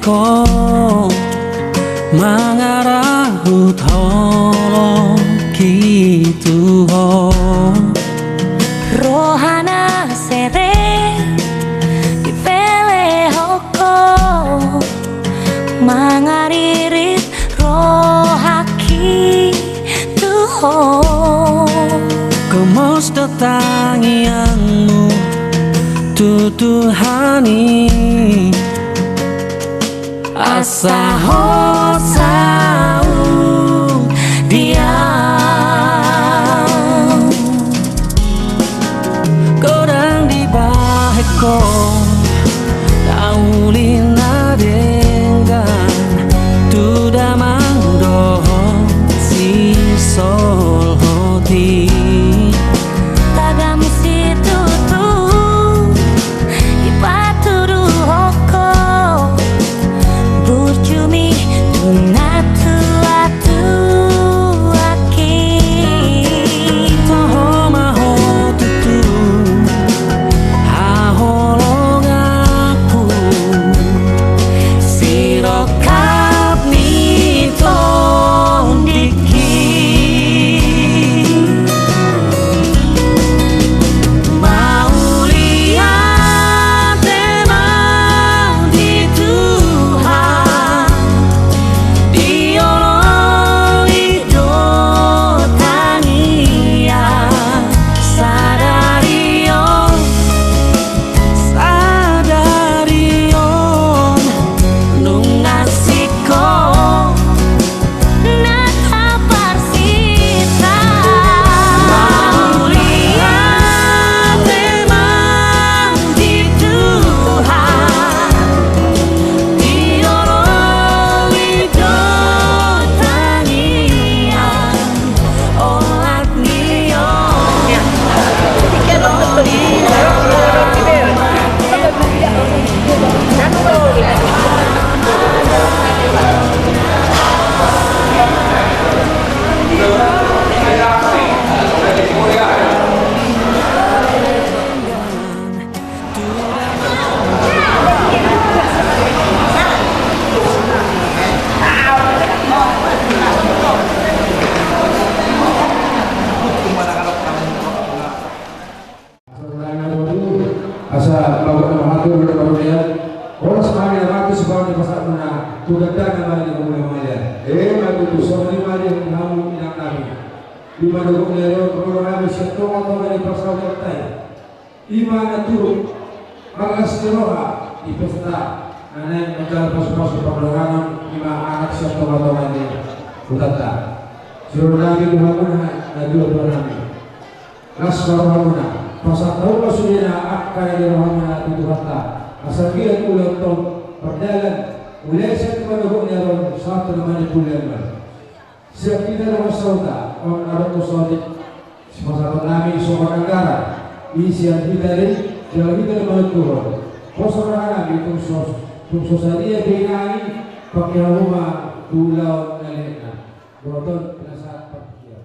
ko mangarahu tolong gitu ho rohana sere ipele hoko mangaririt rohaki tuho kemus datangianmu tutuhani asa hosau dia kodang di baheko taulina dengan tuda mangdoh si sol hoti tagami situ tu ipaturu hoko burjumi tunatu atu aki toho maho tutu haholong aku sirokap nito diki mau lihat emang di Tuhan diolong itu tania sadarion nungasiko nakaparsita mau lihat emang di Tuhan diolong itu tania olat nion asa bawa mahathir berdoa orang semari nama tu sebab di pasar mana tu ganda nama di rumah mana matu tu semua mari kamu minat kami di mana rumah kalau kami satu orang dari pasar kertai di mana tu bagas teroha di pesta anak menjual pasu-pasu perdagangan lima anak satu orang ini utata suruh kami Tuhan najul kami nasbaruna pasal tahu maksudnya apa yang rohana itu harta asal dia kuliah tong berjalan mulai saya kepada ron satu namanya kuliah siap kita roh sauda on arah saudik semasa kami seorang negara isian kita ini jalan kita menurut Tuhan kosong itu sosial dia bingani pakai rumah pulau nalena berotot penasihat perpikiran.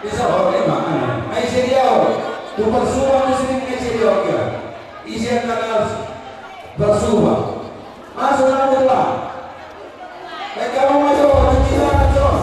Bisa boleh mana? Ai seriau, tu bersua muslim ai seriau ke? Isian kalau bersua, masuk dalam lah. Mereka mau masuk, kita masuk.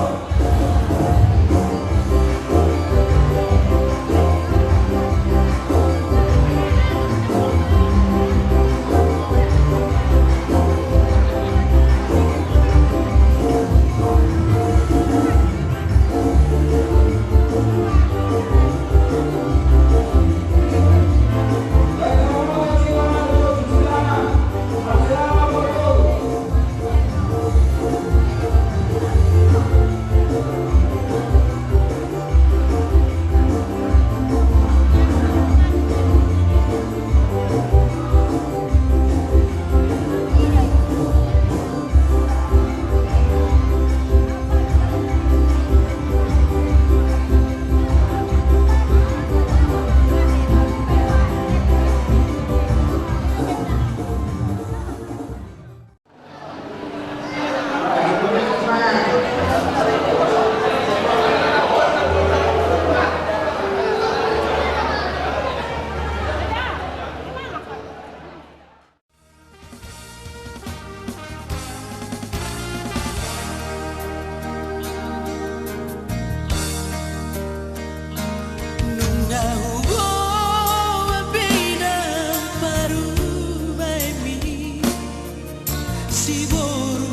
si boru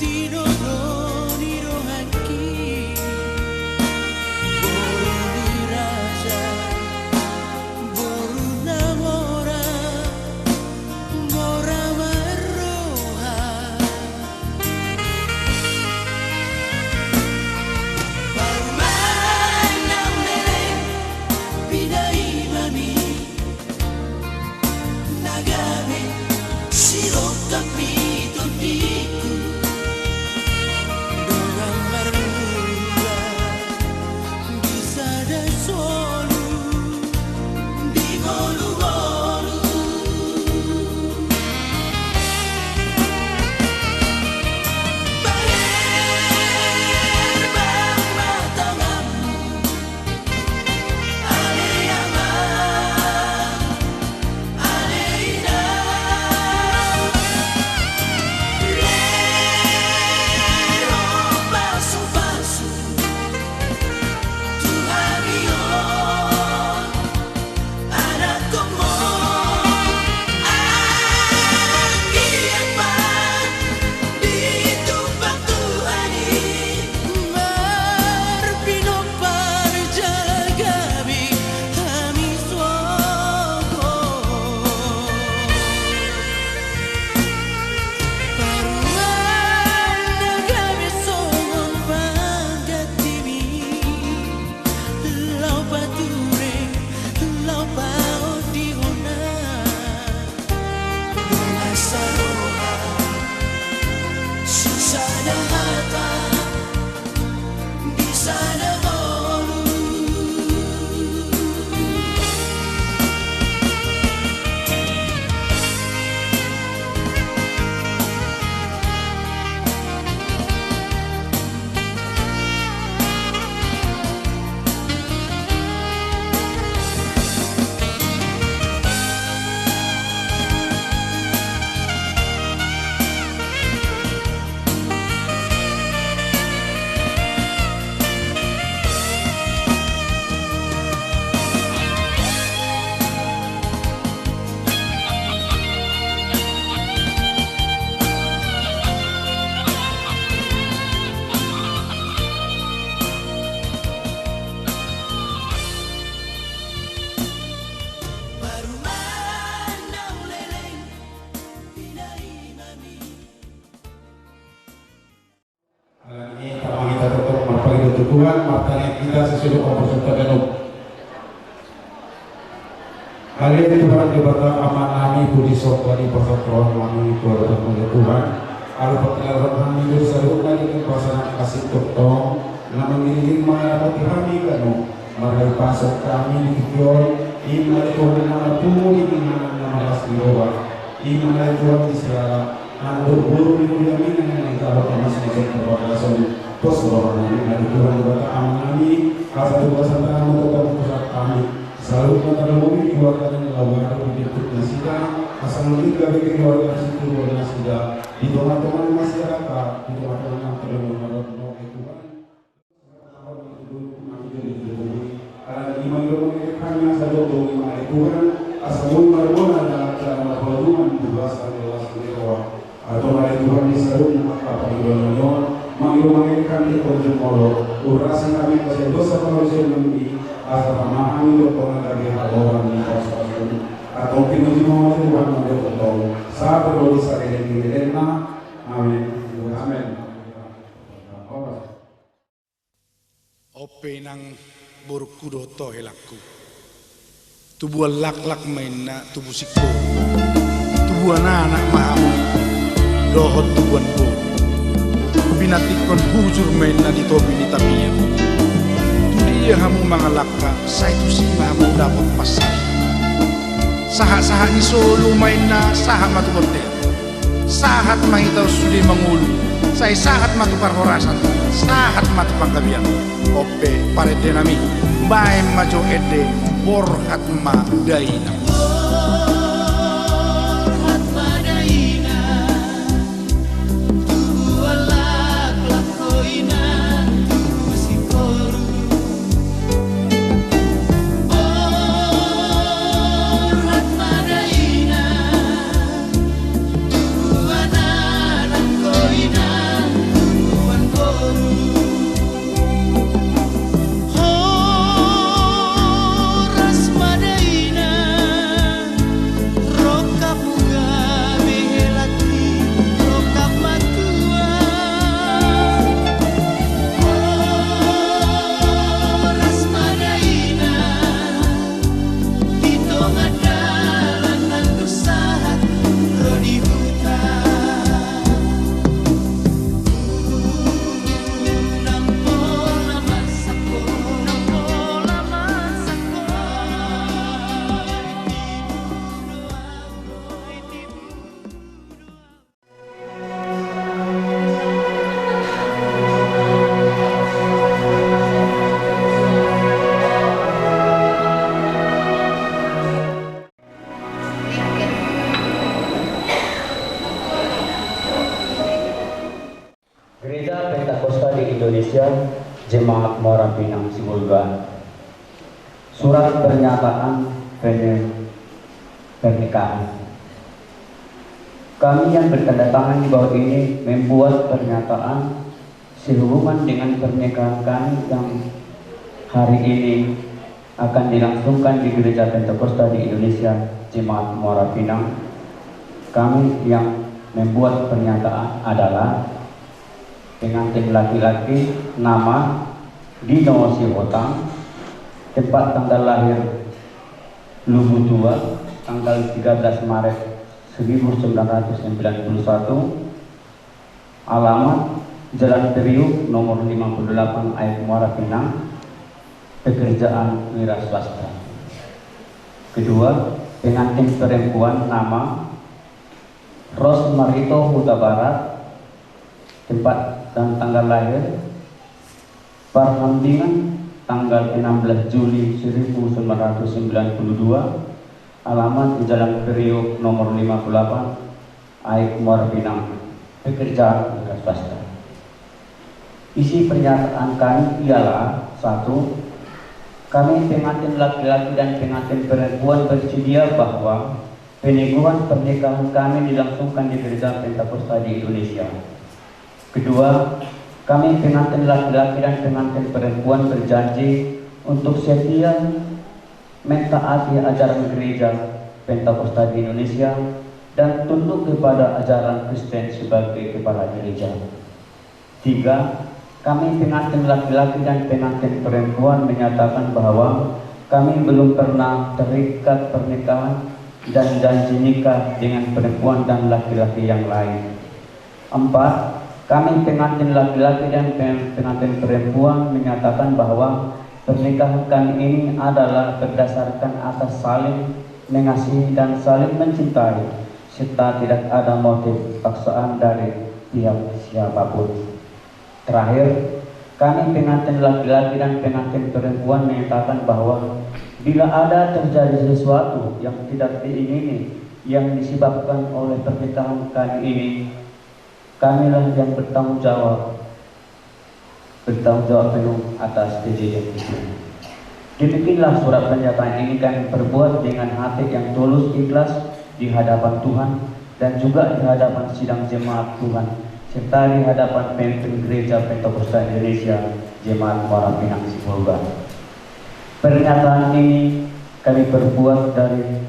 tinodoni rohaki boru diraja boru namora mora maroha baru manam nere bidai mami nagame siro capito diku dorang marunga bisa da solo di golu-golu baler bang matangamu ale yaman ale ina lero pasu-pasu Tuhan yon anak komo angin pan ditumpang Tuhani marpinopar jalagabi kami suoko paruan nagame songon panggatimi lau pature lau pao dihona saroha susana hata di sana holu baru mandau leleng bidai mami Alam ini tamang kita tetap mempelajari Tuhan, matanya kita sesuai komposen terkenal. Hari ini Tuhan diberikan aman kami budi sokoni persatuan kami kepada Tuhan. Kalau perkelaran kami bersatu lagi ke pasangan kasih totong, namun ini menghadapi kami kanu, mari pasok kami dikion, iman Tuhan nama puri iman nama Rasulullah, iman Tuhan Israel. Ando guru di kami dengan kalau kami sedikit berbahasan pos orang ini dari Tuhan berkata aman kami asal kuasa tangan tetap pusat kami selalu antara mobil keluarga lawan begitu nasida asal mobil kami keluarga situ keluarga nasida di teman-teman masyarakat di teman-teman yang terlalu menolak Tuhan karena iman kami asal doa Tuhan asal mobil ada dalam perjuangan bahasa atau hari Tuhan disebut apa panggilan mengirimkan di Pojokmolo urasi kami pada dosa manusia menjadi asal memahami dokter dari orang di pos-pos atau pinjam Tuhan menjadi tahu saat berdoa saat ini direna amin amin ope nang burkudo to helakku tubuh lak-lak mainna tubuh sikko tubuh anak mahamu dohot tubuhan po binatikon hujur main na dito binitabiyan tudiya hamu mga laka sa ito si mamu dapat pasay saha-saha ni solo main na saha matukonte sahat mahitaw suli mangulo say sahat matupar horasan sahat matupang kabiyan ope parete nami bae majo ede borhat ma daina Pentakosta di Indonesia, Jemaat Muara Pinang Sibolga. Surat pernyataan pernikahan. Kami yang bertanda tangan di bawah ini membuat pernyataan sehubungan dengan pernikahan kami yang hari ini akan dilangsungkan di Gereja Pentakosta di Indonesia, Jemaat Muara Pinang. Kami yang membuat pernyataan adalah pengantin laki-laki nama Dino Sihotang, tempat tanggal lahir Lubu Tua, tanggal 13 Maret 1991, alamat Jalan Priuk nomor 58 Aik Muara Pinang, pekerjaan wira swasta. Kedua, pengantin perempuan nama Ros Marito Huta Barat, tempat dan tanggal lahir Parhamdingan tanggal 16 Juli 1992, alamat di Jalan Priok nomor 58 Aik Muara Pinang, pekerjaan wira swasta. Isi pernyataan kami ialah: 1. Kami pengantin laki-laki dan pengantin perempuan bersedia bahwa peneguhan pernikahan kami dilangsungkan di Gereja Pentakosta di Indonesia. Kedua, kami pengantin laki-laki dan pengantin perempuan berjanji untuk setia mentaati ajaran Gereja Pentakosta di Indonesia dan tunduk kepada ajaran Kristen sebagai kepala gereja. 3. Kami pengantin laki-laki dan pengantin perempuan menyatakan bahwa kami belum pernah terikat pernikahan dan janji nikah dengan perempuan dan laki-laki yang lain. 4. Kami pengantin laki-laki dan pengantin perempuan menyatakan bahwa pernikahan kami ini adalah berdasarkan atas saling mengasihi dan saling mencintai, serta tidak ada motif paksaan dari pihak siapapun. Terakhir, kami pengantin laki-laki dan pengantin perempuan menyatakan bahwa bila ada terjadi sesuatu yang tidak diingini yang disebabkan oleh pernikahan kami ini, kamilah yang bertanggung jawab penuh atas kejadian itu. Demikianlah surat pernyataan ini kami perbuat dengan hati yang tulus ikhlas di hadapan Tuhan dan juga di hadapan sidang jemaat Tuhan, serta di hadapan pemimpin Gereja Pentakosta Indonesia, Jemaat Muara Pinang Sibolga. Pernyataan ini kami perbuat dan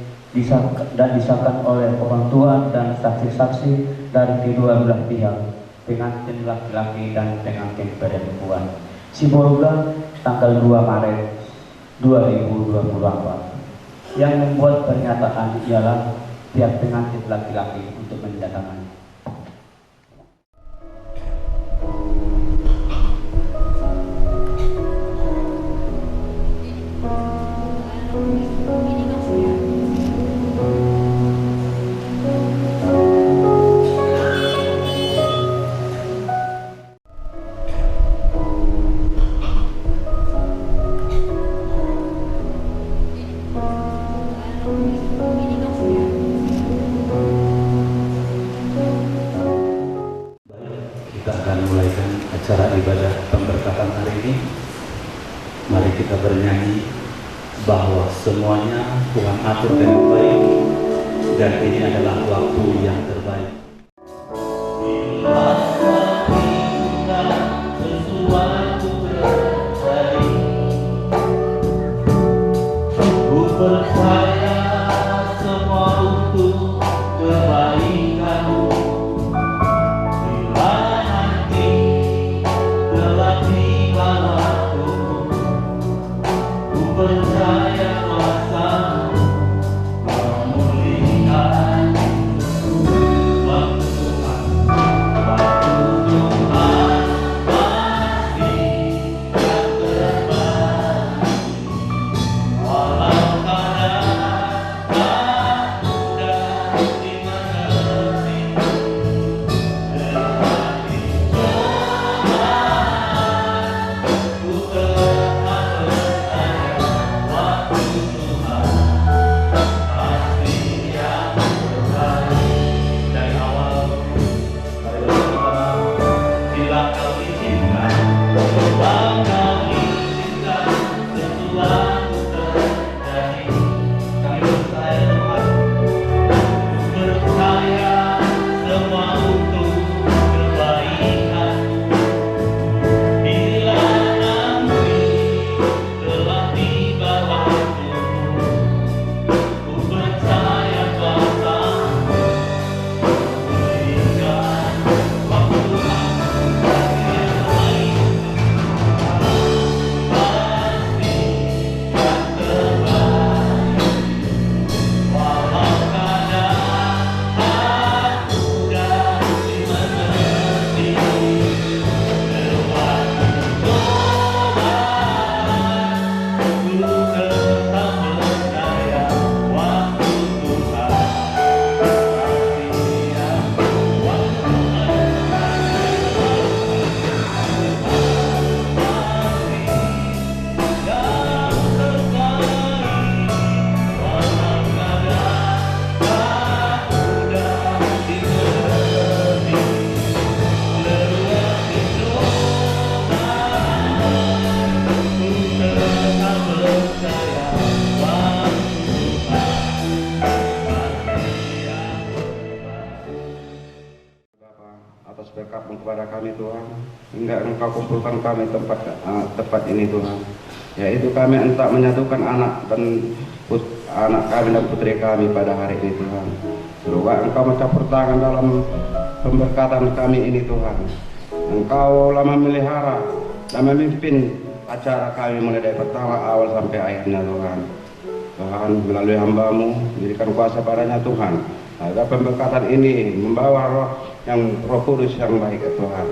disahkan oleh orang tua dan saksi-saksi dari kedua belah pihak, pengantin laki-laki dan pengantin perempuan. Sibolga, tanggal 2 Maret 2024. Yang membuat pernyataan ialah pihak pengantin laki-laki untuk menandatangani. Kita akan mulaikan acara ibadah pemberkatan hari ini. Mari kita bernyanyi bahwa semuanya Tuhan atur dengan baik dan ini adalah waktu yang terbaik. Sesuatu terjadi, ku percaya semua untuk kebaikanmu. Bila nanti telah tiba waktumu, ku percaya kuasa memulihkan hidupku. atas berkat-Mu kepada kami Tuhan, hingga Engkau kumpulkan kami tempat ini Tuhan, yaitu kami hendak menyatukan anak kami dan putri kami pada hari ini Tuhan. Semoga Engkau mencampur tangan dalam pemberkatan kami ini Tuhan. Engkau lah memelihara dan memimpin acara kami mulai dari pertama awal sampai akhirnya Tuhan. Tuhan, melalui hamba-Mu, berikan kuasa padanya Tuhan, agar pemberkatan ini membawa roh kudus yang baik ya Tuhan.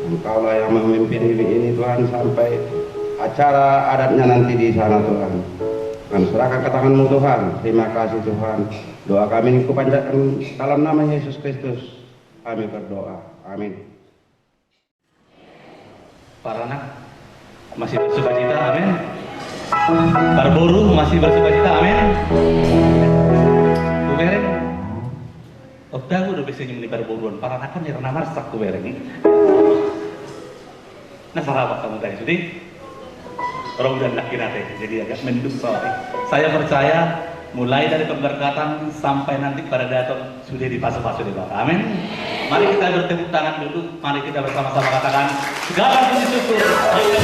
Engkau lah yang memimpin ini Tuhan sampai acara adatnya nanti di sana Tuhan. Kami serahkan ke tangan-Mu Tuhan. Terima kasih Tuhan. Doa kami ini kupanjatkan dalam nama Yesus Kristus. Kami berdoa. Amin. Para anak masih bersukacita, amin. Para buruh masih bersukacita, amin. Kubereng. Waktu aku udah bisa nyemeni para buruan, para anak kan yang nama sak kubereng. Nah salah apa kamu tadi, Sudi? Orang udah nak kira teh, jadi agak mendung sorry. Saya percaya mulai dari pemberkatan sampai nanti pada datang sudah dipasang-pasang di bawah. Amin. Mari kita bertepuk tangan dulu. Mari kita bersama-sama katakan segala puji syukur. Amin.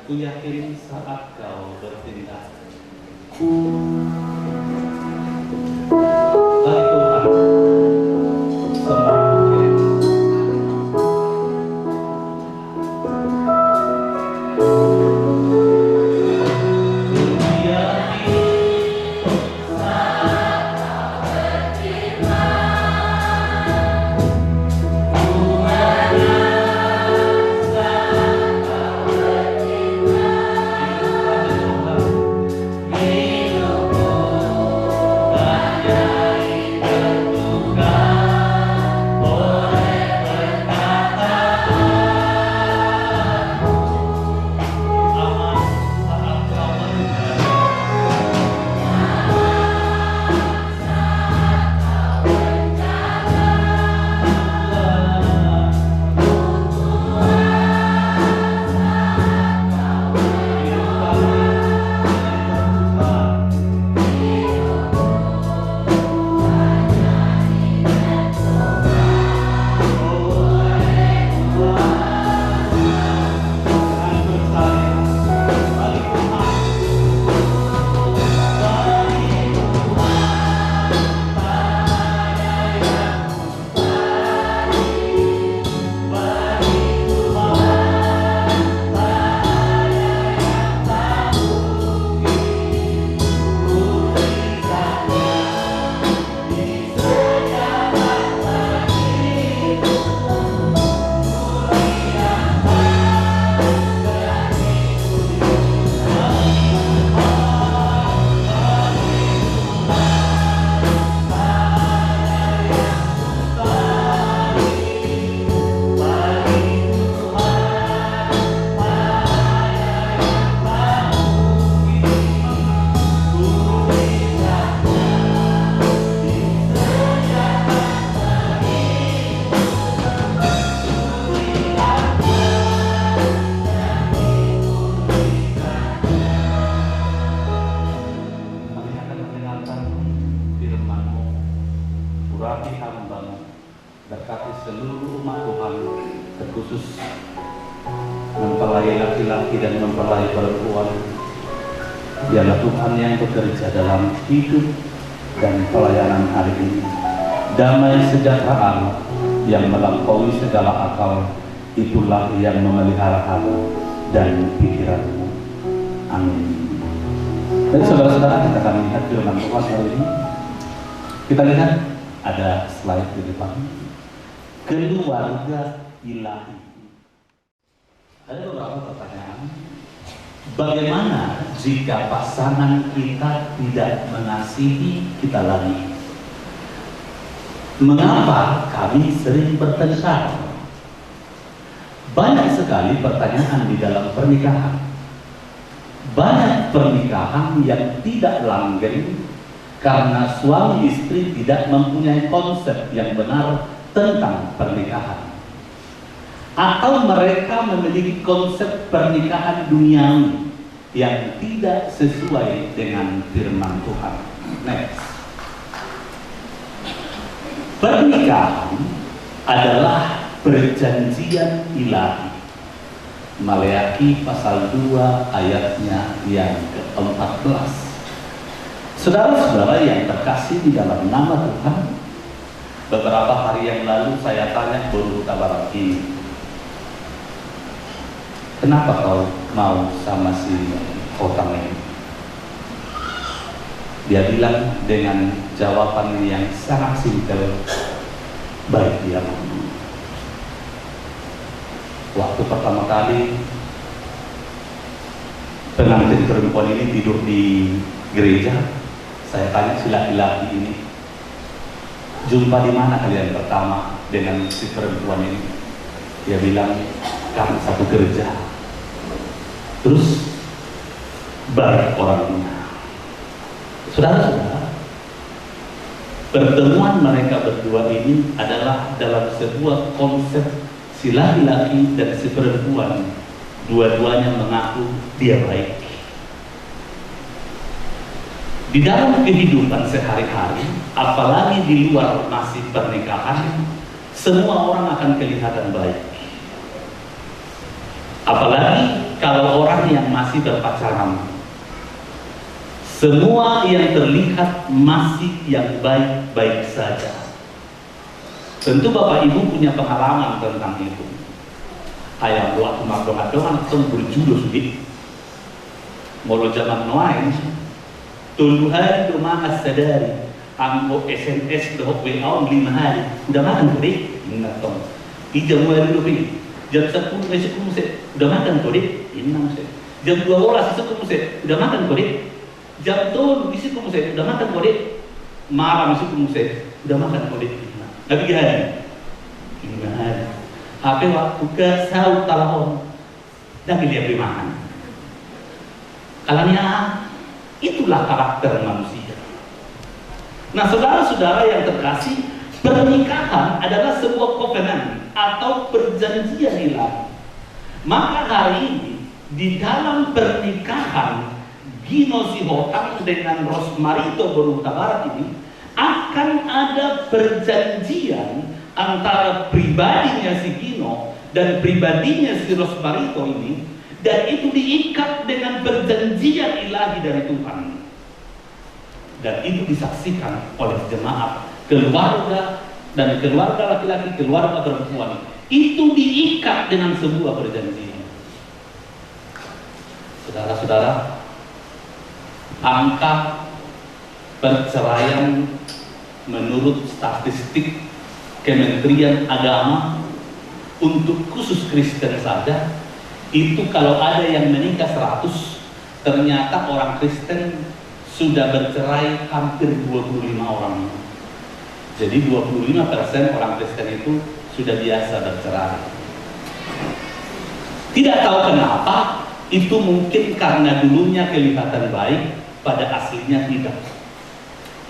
Ku yakin saat kau bertindak, Tuhan semua mungkin. Ku yakin saat kau bertindak, ku yakin saat kau bertindak. khusus mempelai laki-laki dan mempelai perempuan. Dialah Tuhan yang bekerja dalam hidup dan pelayanan hari ini. Damai sejahtera Allah yang melampaui segala akal, itulah yang memelihara hati dan pikiranmu. Amin. Jadi saudara-saudara, kita akan lihat firman Tuhan hari ini. Kita lihat ada slide di depan. Keluarga ilahi. Ada beberapa pertanyaan. Bagaimana jika pasangan kita tidak mengasihi kita lagi? Mengapa kami sering bertengkar? Banyak sekali pertanyaan di dalam pernikahan. Banyak pernikahan yang tidak langgeng karena suami istri tidak mempunyai konsep yang benar tentang pernikahan. Atau mereka memiliki konsep pernikahan duniawi yang tidak sesuai dengan firman Tuhan. Next. Pernikahan adalah perjanjian ilahi. Maleakhi pasal 2 ayatnya yang ke-14. Saudara-saudara yang terkasih di dalam nama Tuhan, beberapa hari yang lalu saya tanya guru tabarak ini, kenapa kau mau sama si Otang ini? Dia bilang dengan jawaban yang sangat simpel, baik dia mau. Waktu pertama kali pengantin perempuan ini tidur di gereja, saya tanya si laki-laki ini, jumpa di mana kalian pertama dengan si perempuan ini? Dia bilang, kami satu gereja. Terus baik orangnya. Saudara-saudara, pertemuan mereka berdua ini adalah dalam sebuah konsep si laki-laki dan si perempuan, dua-duanya mengaku dia baik. Di dalam kehidupan sehari-hari, apalagi di luar masih pernikahan, semua orang akan kelihatan baik. Apalagi kalau orang yang masih berpacaran, semua yang terlihat masih yang baik-baik saja. Tentu Bapak Ibu punya pengalaman tentang itu. Ayam waktu makdongan ketemu berjudul sedikit. Molo zaman noain, tuluhan rumah as-sadari, ambo SMS dohok WA 5 hari. Udah makan tadi? Ingat dong. Ijam mulai dulu pi. Jam 10 besok musik. Udah makan tadi? Ingat musik. Jam 12 besok musik. Udah makan tadi? Jam 2 besok musik. Udah makan tadi? Malam besok musik. Udah makan tadi? Tapi gimana? Gimana? Apa waktu ke saut talahon dan dia beri makan. Kalanya itulah karakter manusia. Nah, saudara-saudara yang terkasih, pernikahan adalah sebuah covenant atau perjanjian ilahi. Maka hari ini di dalam pernikahan Gino Sihotang dengan Rosmarito Huta Barat ini akan ada perjanjian antara pribadinya si Gino dan pribadinya si Rosmarito ini, dan itu diikat dengan perjanjian ilahi dari Tuhan, dan itu disaksikan oleh jemaat, keluarga dan keluarga laki-laki, keluarga perempuan, itu diikat dengan sebuah perjanjian. Saudara-saudara, angka perceraian menurut statistik Kementerian Agama untuk khusus Kristen saja, itu kalau ada yang menikah 100, ternyata orang Kristen sudah bercerai hampir 25 orang. Jadi 25% orang Kristen itu sudah biasa bercerai. Tidak tahu kenapa, itu mungkin karena dulunya kelihatan baik, pada aslinya tidak.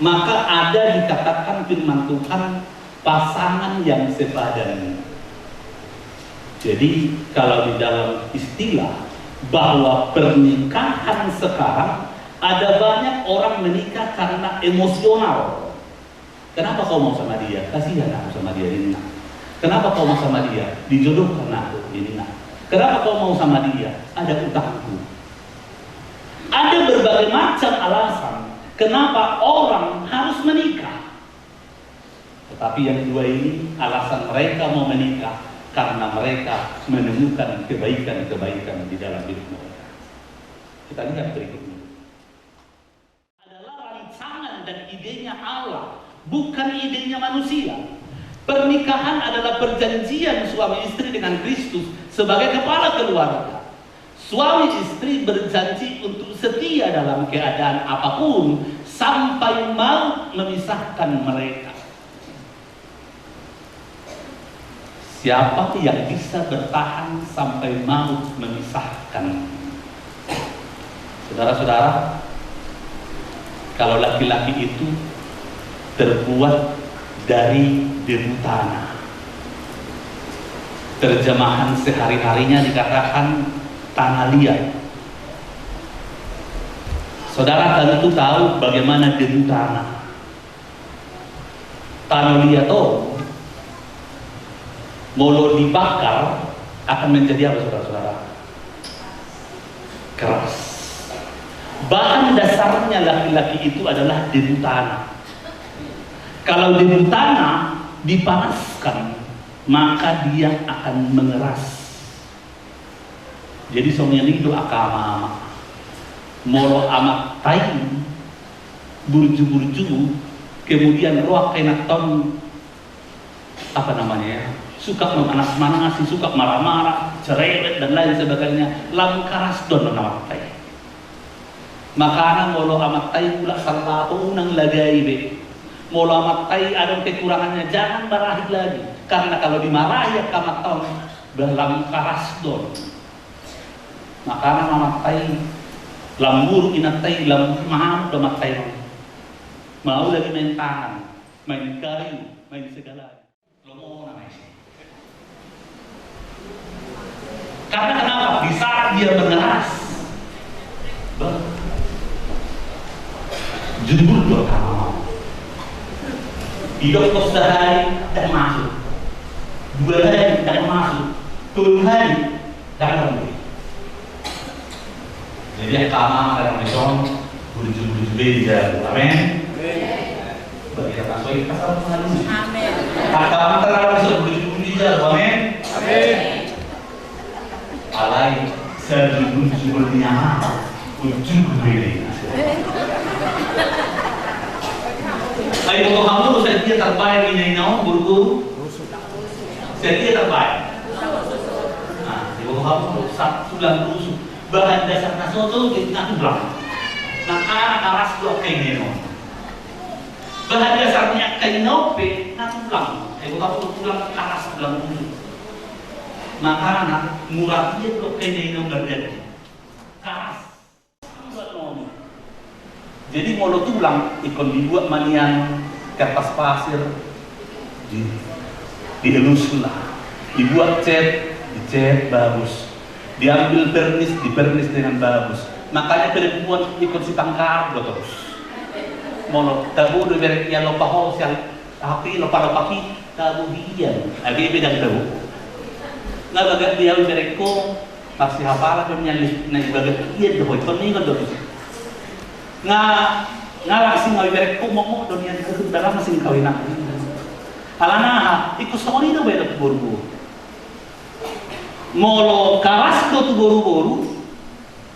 Maka ada dikatakan firman Tuhan, pasangan yang sepadan. Jadi kalau di dalam istilah bahwa pernikahan sekarang, ada banyak orang menikah karena emosional. Kenapa kau mau sama dia? Kasihan aku sama dia ini. Kenapa kau mau sama dia? Dijodohkan aku ini nak. Kenapa kau mau sama dia? Ada utangku. Ada berbagai macam alasan kenapa orang harus menikah. Tetapi yang kedua ini alasan mereka mau menikah karena mereka menemukan kebaikan-kebaikan di dalam hidup mereka. Kita lihat berikutnya. Adalah rancangan dan idenya Allah, bukan idenya manusia. Pernikahan adalah perjanjian suami istri dengan Kristus sebagai kepala keluarga. Suami istri berjanji untuk setia dalam keadaan apapun sampai maut memisahkan mereka. Siapa yang bisa bertahan sampai maut memisahkan? Saudara-saudara, kalau laki-laki itu terbuat dari debu tanah, terjemahan sehari-harinya dikatakan tanah liat. Saudara tentu tahu bagaimana debu tanah. Tanah liat molo dibakar akan menjadi apa saudara-saudara? Keras. Bahan dasarnya laki-laki itu adalah debu tanah. Kalau debu tanah dipanaskan, maka dia akan mengeras. Jadi soalnya itu akama molo amat tain burju-burju, kemudian roak enak ton apa namanya ya? Suka memanas-manasi, suka marah-marah, cerewet dan lain sebagainya. Lam karas don amat tain. Makanya molo amat tain pula salah unang lagai be. Molo amat tain ada kekurangannya, jangan marahi lagi. Karena kalau dimarahi amat tahun dalam karas don. Makanya amat tain lambur inatai lambur maham amat tain. Mau lagi main tangan, main kayu, main segala. Lomo namanya. Karena kenapa? Di saat dia mengeras, jujur dua kamu. Hidup kau sehari dan masuk, 2 hari dan masuk, 3 hari dan masuk. Jadi kamu dalam mesong, burju-burju beja, amin. Bagi kita soi kasar Tuhan. Amin. Kamu dalam mesong burju-burju beja, amin. Amin. Alai serjun-jun nyama ujung beri. Ayo kamu setia terbaik ini nau guru. Setia terbaik. Nah, ibu kamu sulang rusuk. Bahan dasar nasoto kita tulang. Nah, anak aras dua kaineno. Bahan dasarnya kainope na tulang. Ibu kamu tulang aras tulang rusuk. Maka murahnya kok kayaknya yang berjadi keras. Jadi molo tulang ikon dibuat manian kertas pasir dielus lah, dibuat dicat bagus, diambil dipernis dengan bagus. Makanya perempuan ikon si tangkar terus. Molo tabu udah berek ya lupa hosel, tapi lupa ki tabu hian, lagi beda tabu. Nga bagat dia mereka masih hafal kami na bagat iya doy kami kan doy nga langsing ngawi mereka mo dunia dalam masing kawin aku alana ikut sama ini bayar buru-buru molo karas do tu buru-buru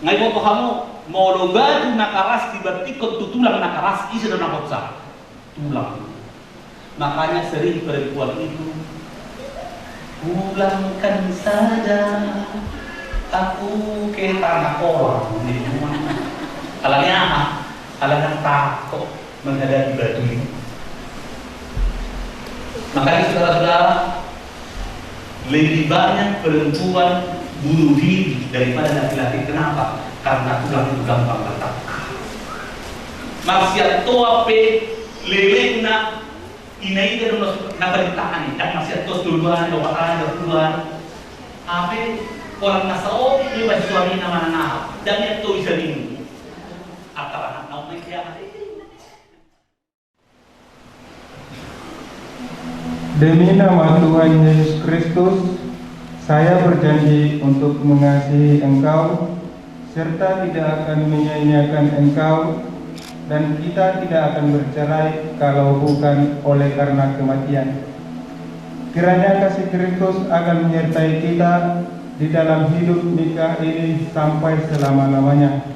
ngai boto kamu molo baju na karas dibatikot tu tulang na karas isi do na kotsa tulang. Makanya sering perempuan itu pulangkan saja aku ke tanah orang di rumah. Alangnya apa? Alangnya takut menghadapi batu ini. Makanya saudara-saudara, lebih banyak perempuan bunuh diri daripada laki-laki. Kenapa? Karena tulang itu gampang retak. Maksiat toa pe lelek na inai dia masuk nabalitaan dan masih terus duluan doaan duluan apa orang nasao itu bagi suami nama dan itu bisa ini atau anak mau mereka Demi nama Tuhan Yesus Kristus, saya berjanji untuk mengasihi Engkau, serta tidak akan menyia-nyiakan Engkau, dan kita tidak akan bercerai kalau bukan oleh karena kematian. Kiranya kasih Kristus akan menyertai kita di dalam hidup nikah ini sampai selama-lamanya.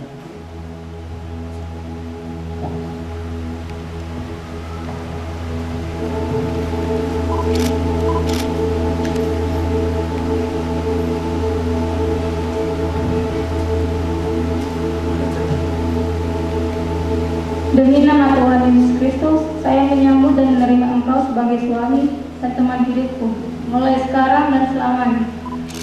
Demi nama Tuhan Yesus Kristus, saya menyambut dan menerima Engkau sebagai suami dan teman hidupku, mulai sekarang dan selamanya.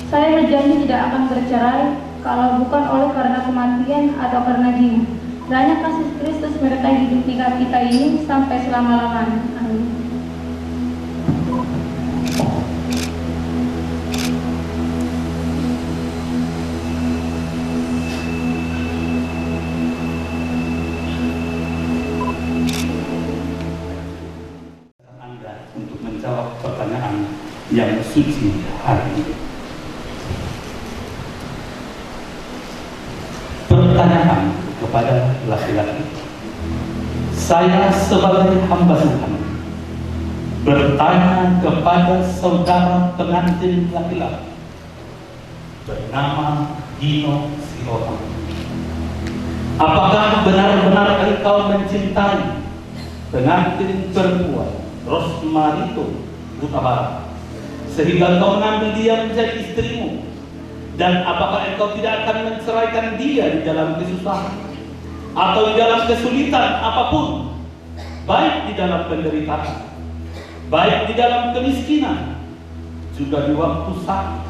Saya berjanji tidak akan bercerai, kalau bukan oleh karena kematian atau karena zina. Kiranya kasih Kristus menyertai hidup kita ini sampai selama-lamanya. Amin. Untuk menjawab pertanyaan yang suci hari ini. Pertanyaan kepada laki-laki. Saya sebagai hamba Tuhan bertanya kepada saudara pengantin laki-laki bernama Gino Sihoran. Apakah benar-benar engkau mencintai pengantin perempuan Rosmarito Utahara sehingga engkau mengambil dia menjadi istrimu? Dan apakah engkau tidak akan menceraikan dia di dalam kesusahan atau di dalam kesulitan apapun, baik di dalam penderitaan, baik di dalam kemiskinan, juga di waktu sakit,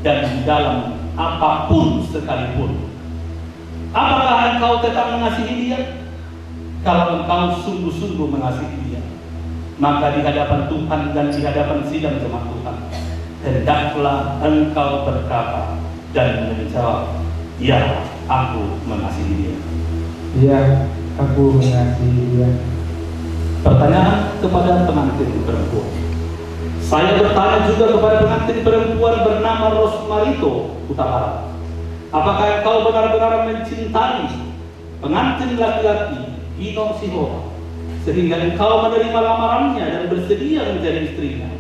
dan di dalam apapun sekalipun? Apakah engkau tetap mengasihi dia? Kalau engkau sungguh-sungguh mengasihi dia, maka di hadapan Tuhan dan di hadapan sidang jemaat Tuhan, hendaklah engkau berkata dan menjawab, ya, aku mengasihi dia. Ya, aku mengasihi dia. Pertanyaan kepada pengantin perempuan. Saya bertanya juga kepada pengantin perempuan bernama Rosmarito Utahara. Apakah engkau benar-benar mencintai pengantin laki-laki Gino Sihoran sehingga engkau menerima lamarannya dan bersedia menjadi istrinya?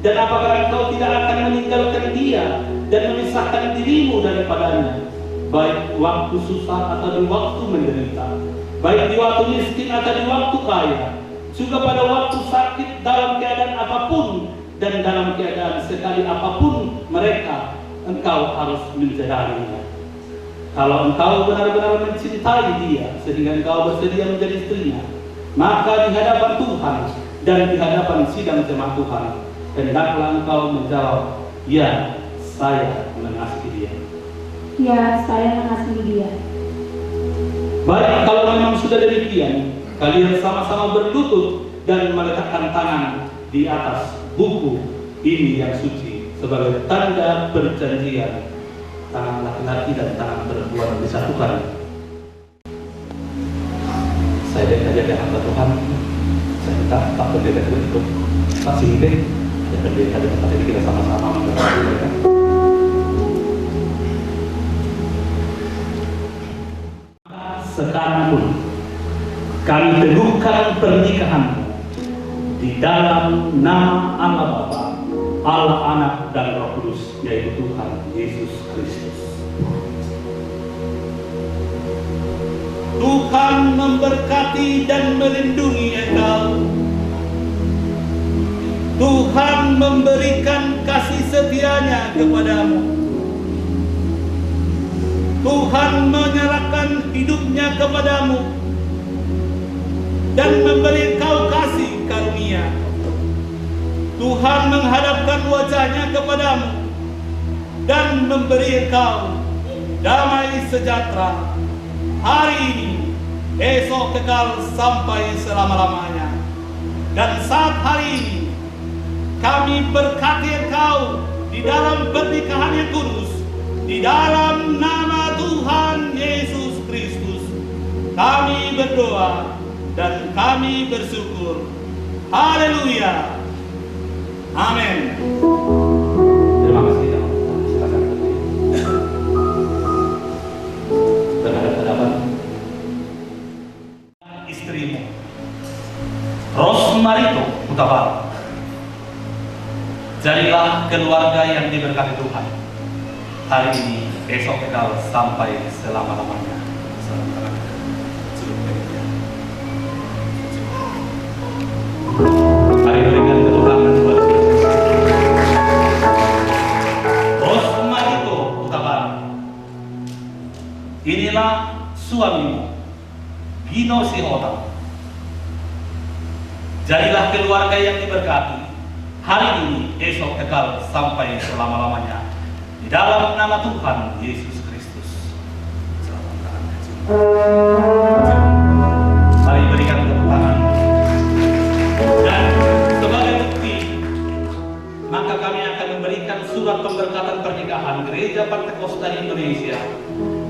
Dan apakah engkau tidak akan meninggalkan dia dan memisahkan dirimu daripadanya, baik waktu susah atau di waktu menderita, baik di waktu miskin atau di waktu kaya, juga pada waktu sakit, dalam keadaan apapun dan dalam keadaan sekali apapun mereka, engkau harus menjaganya. Kalau engkau benar-benar mencintai dia sehingga engkau bersedia menjadi istrinya, maka di hadapan Tuhan dan di hadapan sidang jemaat Tuhan, hendaklah engkau menjawab, ya, saya mengasihi dia. Ya, saya mengasihi dia. Baik, kalau memang sudah demikian, kalian sama-sama berlutut dan meletakkan tangan di atas buku ini yang suci sebagai tanda perjanjian tangan laki-laki dan tangan perempuan disatukan. Saya dari hamba Tuhan, saya minta Pak Pendeta untuk fasilitasi dan pendeta dan Pak Pendeta kita sama-sama memberkati mereka. Sekarang pun kami teguhkan pernikahan di dalam nama Allah Bapa, Allah Anak dan Roh Kudus, yaitu Tuhan Yesus Kristus. Tuhan memberkati dan melindungi engkau. Tuhan memberikan kasih setianya kepadamu. Tuhan menyerahkan hidupnya kepadamu dan memberi engkau kasih karunia. Tuhan menghadapkan wajahnya kepadamu dan memberi engkau damai sejahtera hari ini, esok kekal sampai selama-lamanya. Dan saat hari ini kami berkati engkau di dalam pernikahan yang kudus, di dalam nama Tuhan Yesus Kristus. Kami berdoa dan kami bersyukur. Haleluya. Amin. Terima kasih. Silakan. Berhadapan istrimu Rosmarito Utabar, jadilah keluarga yang diberkati Tuhan hari ini, besok kekal sampai selama-lamanya. Mari berikan tepuk tangan buat Rosmarito Utabar. Inilah suamimu Gino Sihota. Jadilah keluarga yang diberkati hari ini, esok kekal sampai selama-lamanya. Di dalam nama Tuhan Yesus Kristus. Mari berikan tepuk tangan. Dan sebagai bukti, maka kami akan memberikan surat pemberkatan pernikahan Gereja Pantekosta Indonesia.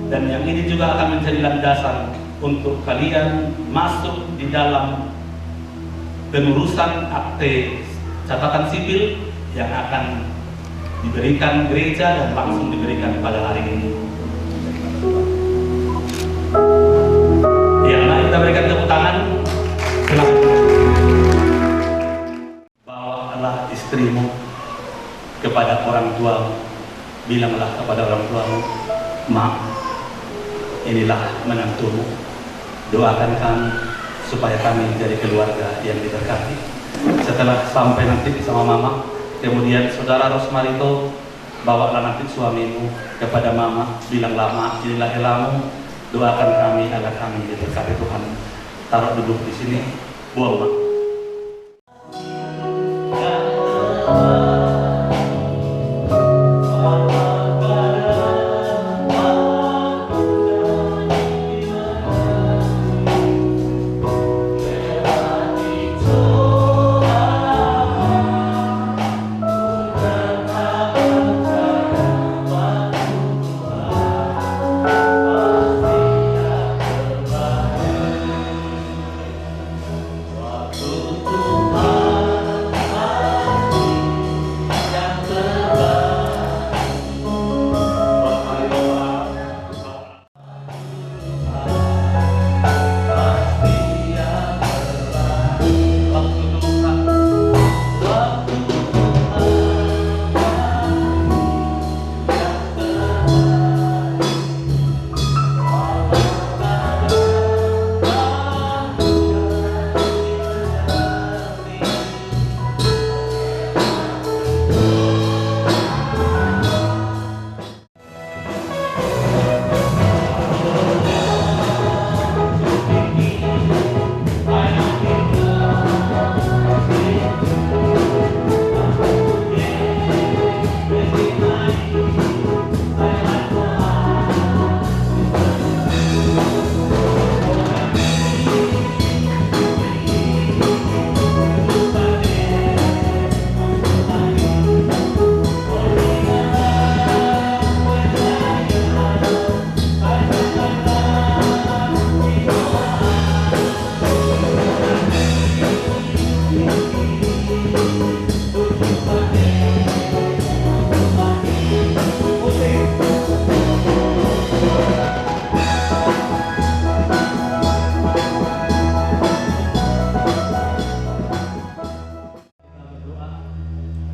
Dan yang ini juga akan menjadi landasan untuk kalian masuk di dalam pengurusan akte catatan sipil yang akan diberikan gereja dan langsung diberikan pada hari ini. Ya, mari kita berikan tepuk tangan. Silakan. Bawalah istrimu kepada orang tuamu, bilanglah kepada orang tuamu, "Ma, inilah menantumu. Doakan kami supaya kami menjadi keluarga yang diberkati." Setelah sampai nanti sama mama, kemudian saudara Rosmarito, bawalah nanti suamimu kepada mama, bilanglah, "Ma, inilah elamu, doakan kami agar kami diberkati Tuhan." Taruh duduk di sini, buang, Ma.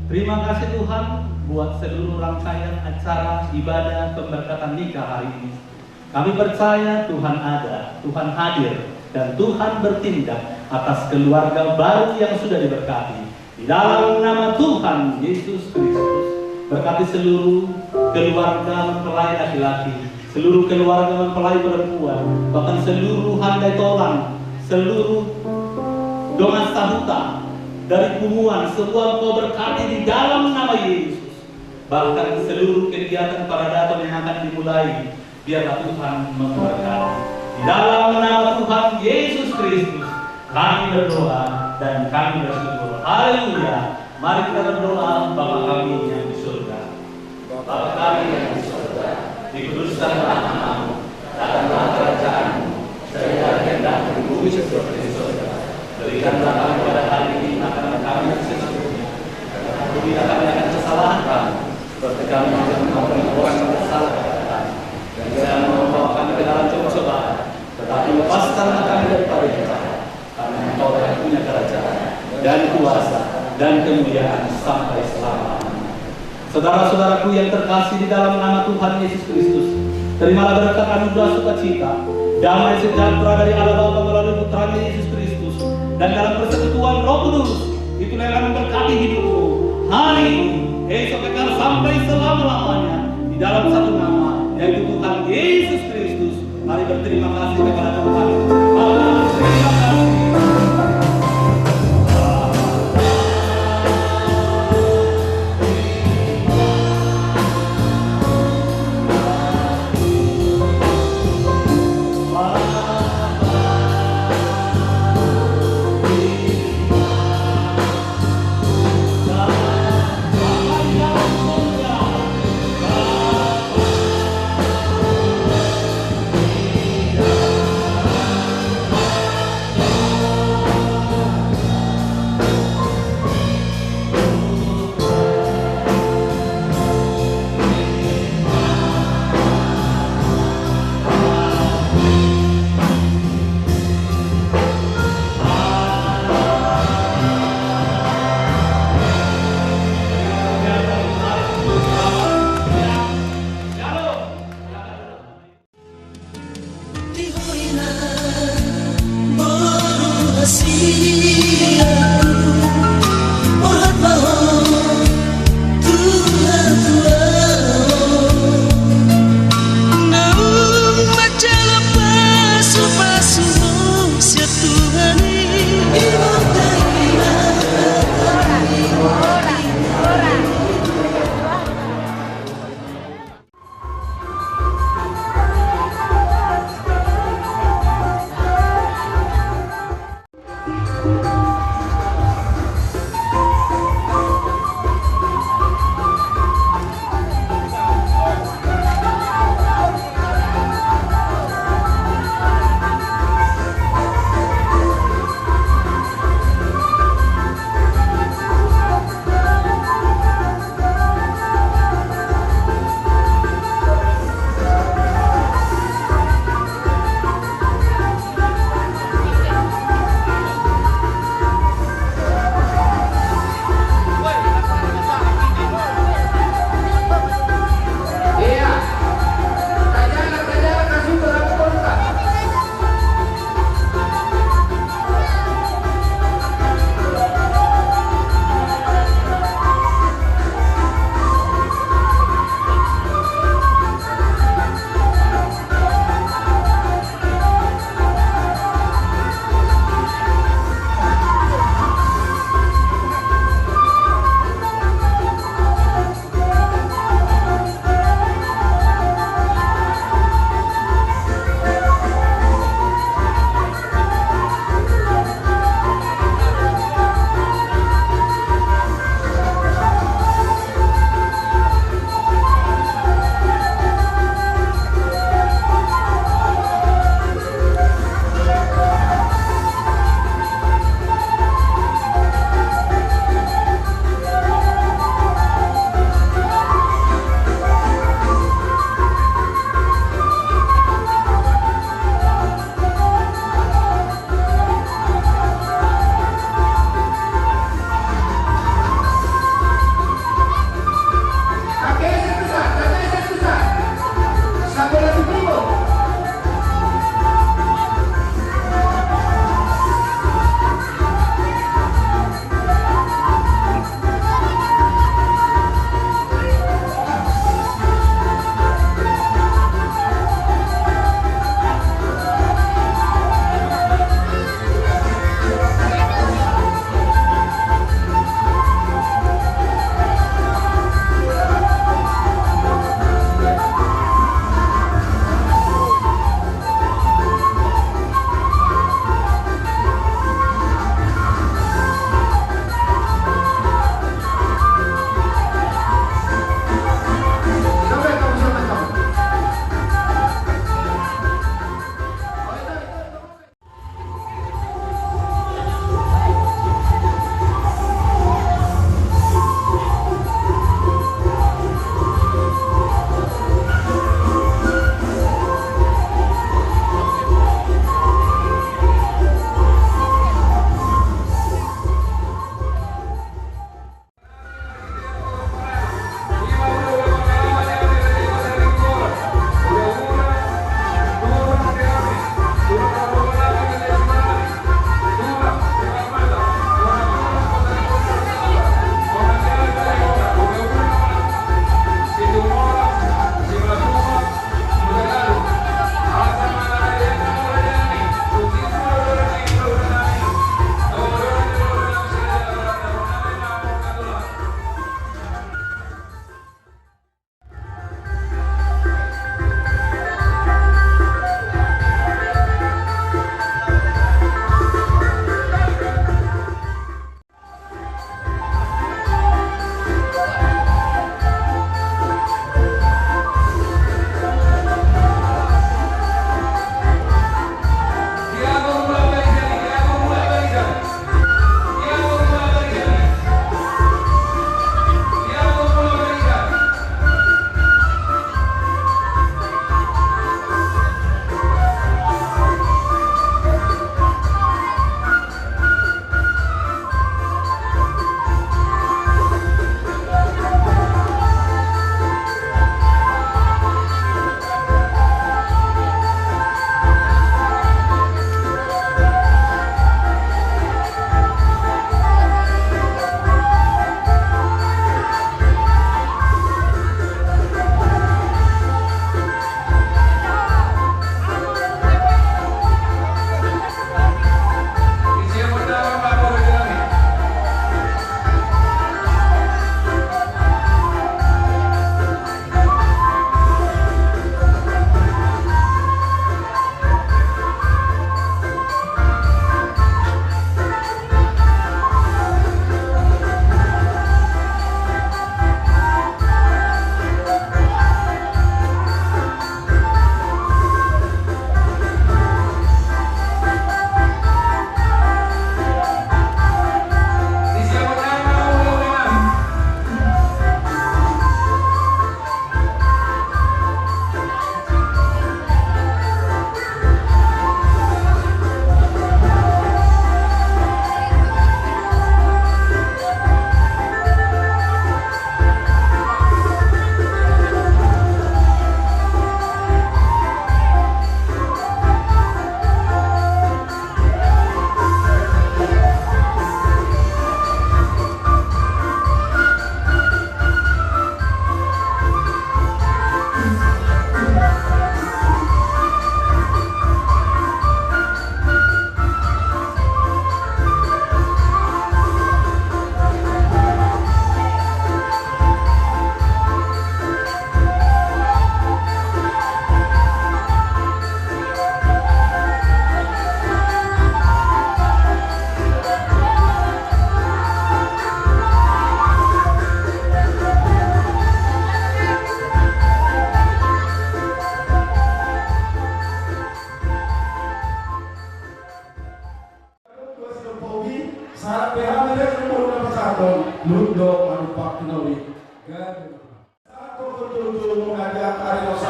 Terima kasih Tuhan buat seluruh rangkaian acara ibadah pemberkatan nikah hari ini. Kami percaya Tuhan ada, Tuhan hadir, dan Tuhan bertindak atas keluarga baru yang sudah diberkati. Di dalam nama Tuhan Yesus Kristus, berkati seluruh keluarga mempelai laki-laki, seluruh keluarga mempelai perempuan, bahkan seluruh handai tolan, seluruh dongan sahuta, dari kumuan, semua Engkau berkati di dalam nama Yesus. Bahkan seluruh kegiatan paradaton yang akan dimulai, biarlah Tuhan memberkati. Di dalam nama Tuhan Yesus Kristus, kami berdoa dan kami bersyukur. Haleluya. Mari kita berdoa. Bapa kami yang di surga, Bapa kami yang di surga, dikuduskanlah namamu, datanglah kerajaanmu, jadilah kehendak-Mu di bumi seperti di surga. Berikanlah kami pada hari ini makanan kami yang sesungguhnya, kami tidak mengampuni orang yang bersalah kepada kami, dan jangan membawa kami ke dalam cobaan, tetapi lepaskanlah kami daripada jahat, karena Engkau yang punya kerajaan dan kuasa dan kemuliaan sampai selama-lamanya. Saudara-saudaraku yang terkasih di dalam nama Tuhan Yesus Kristus, terimalah berkat anugerah sukacita, damai sejahtera dari Allah Bapa melalui Putranya Yesus Kristus, dan dalam persekutuan Roh Kudus, itulah yang akan memberkati hidupmu hari ini, esok kekal sampai selama-lamanya di dalam satu nama, yaitu Tuhan Yesus Kristus. Mari berterima kasih kepada Tuhan. Bapa, terima kasih.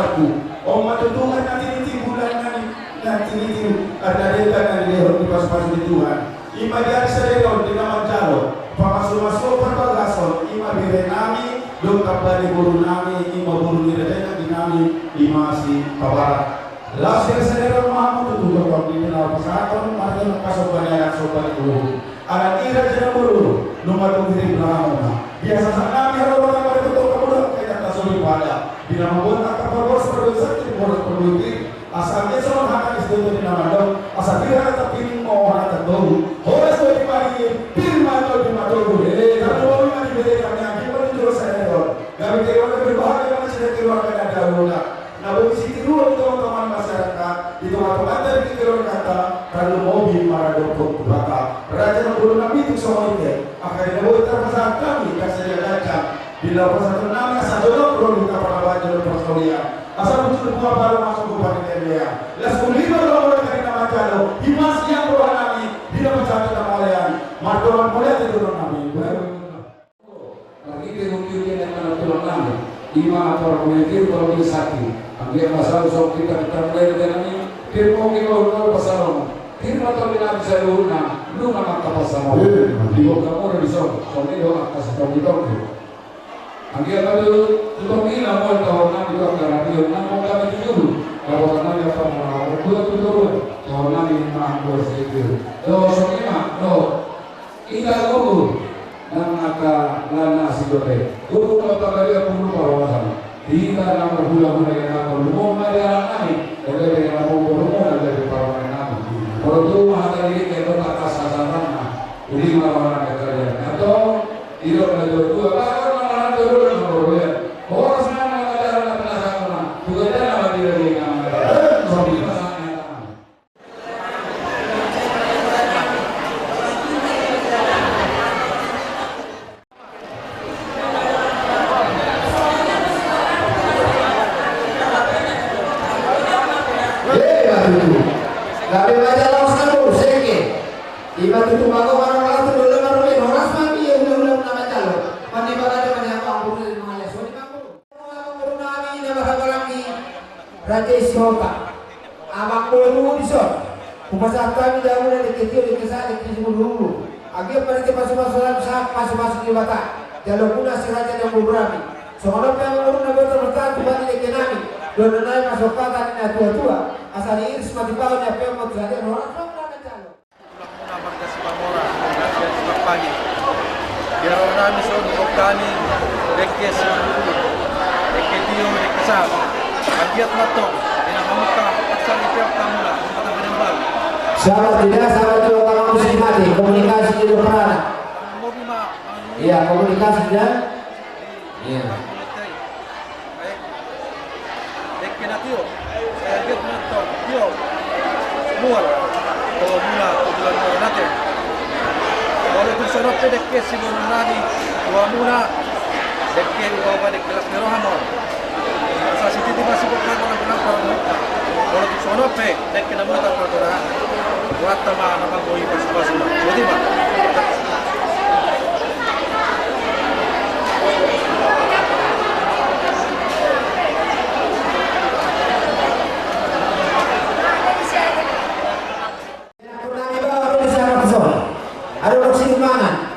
sabarku. Om matutungan nanti bulan nanti ada data nanti di pas-pas di Tuhan. Ima di hari sedekah di nama jalo. Pamasuk perbagason. Ima birenami dongkap dari buru nami. Ima buru nirejanya di nami. Ima si kabarat. Lasir sedekah mahamu tutup kau di dalam pesantren. Marga kasobannya sobat dulu. Anak ira jangan buru. Nomor tu diri belakang. Biasa sanami harus orang tutup kamu kayak tak suri pada. Bila membuat akar berbos berbesar di boros berbukti. Asalnya semua hak itu di nama dong. Asal dia kata pilih mau orang terbaru. Horas tu di pagi, pilih mana di mana dulu. Kalau orang di beda kami yang kita menjual saya dong. Kami terima berbahagia mana sudah keluarkan ada dulu. Nah bagi situ dulu teman-teman masyarakat di teman-teman dari keluar kata kalau mobil para dokter belakang. Raja Nabulu Nabi itu semua itu. Akhirnya boleh terpasang kami kasih dia kacang. Bila pasal namanya satu dokter kita pernah baca dalam persoalan. Asal muncul buah baru masuk ke panitia dia. Las kulima orang dari nama jalo. Himas yang doa nami tidak mencatat nama lain. Mardoan mulia itu doa nami. Lagi dia yang mana tuan nami. Ima orang memikir kalau dia sakit. Ambil masalah sok kita mulai dengan ini. Dia mau kita urut pasal. Dia atau dia bisa urutnya. Lu nama kapasama. Di bawah kamu ada bisa. Soalnya doa kasih tahu kita. Anggia kalau tutup ini namun tahun nanti juga karena dia namun kami dulu kalau karena dia pernah tutup tahun nanti mampu sedikit. Lo soalnya lo kita guru dan maka lana si dote guru kata kali aku lupa rawasan. Kita nama bulan yang aku lupa ada nani oleh yang aku lupa dari para nani. Kalau tu mahal ini kita tak kasaran jadi malam kerja atau tidak ada dua orang semua mengajar anak penasaran, juga nama dia dengan sobi pasangan. Gabi majalah sabu seke. Iba tu bago orang tu dulu baru ini orang mami yang ulang nama jalo. Mandi bagada mandi apa anggur di Malaysia. Soni kamu. Anggur nami nama hagalami. Raja Isoka. Amak pelu di son. Kupasat kami dahulu dari kecil di kisah di kisah dulu. Agar pada masuk-masuk sah masuk-masuk di bata. Jalo puna si raja yang berani. Soalnya pengen nabi terberkat tuhan di kenami. Dona naik masuk kata ni tua-tua. Asal iris mati bawah ni apa yang mau terjadi orang nama jalo. Markas Pamora, Markas Pagi. Biar orang misal kami rekes, reketio, rekesal. Agiat matok, dengan memuka asal itu kamu lah, kata penembal. Sahabat tidak, sahabat juga kamu mesti mati. Komunikasi itu peran. Iya, komunikasi dan. Iya. Rekenatio, saya agiat matok, tio, mual. Kalau mula tujuan nanti, kalau tu sorot dekat si Bonani, tua mula dekat bawa dekat kelas nerohamon. Asal situ di masih bukan orang bilang kalau tu sorot dekat nama tak perkara, buat tambah nama boi pas. Jadi mak. Ada orang sini mana?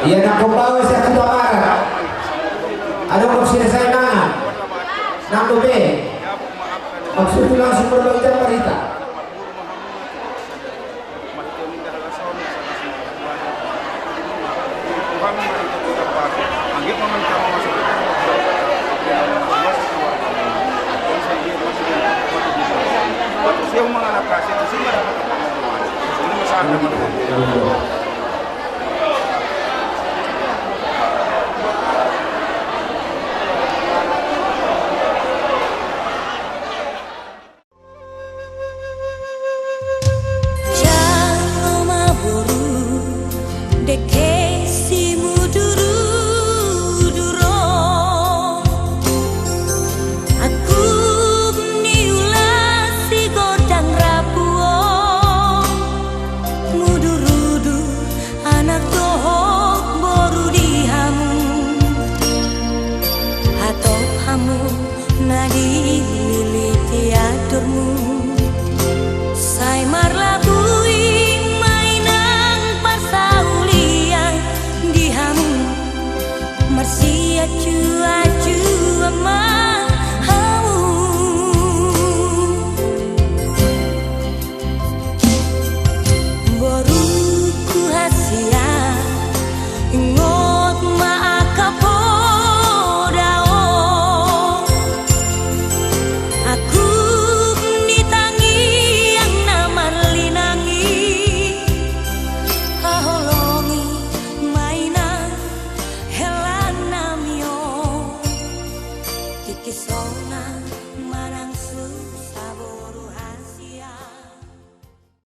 Iya nak pembawa saya ketua barat. Ada orang sini saya mana? Nak B. Maksudnya langsung berbagi berita. Yang mengalahkan itu semua dapat. Ini masalah.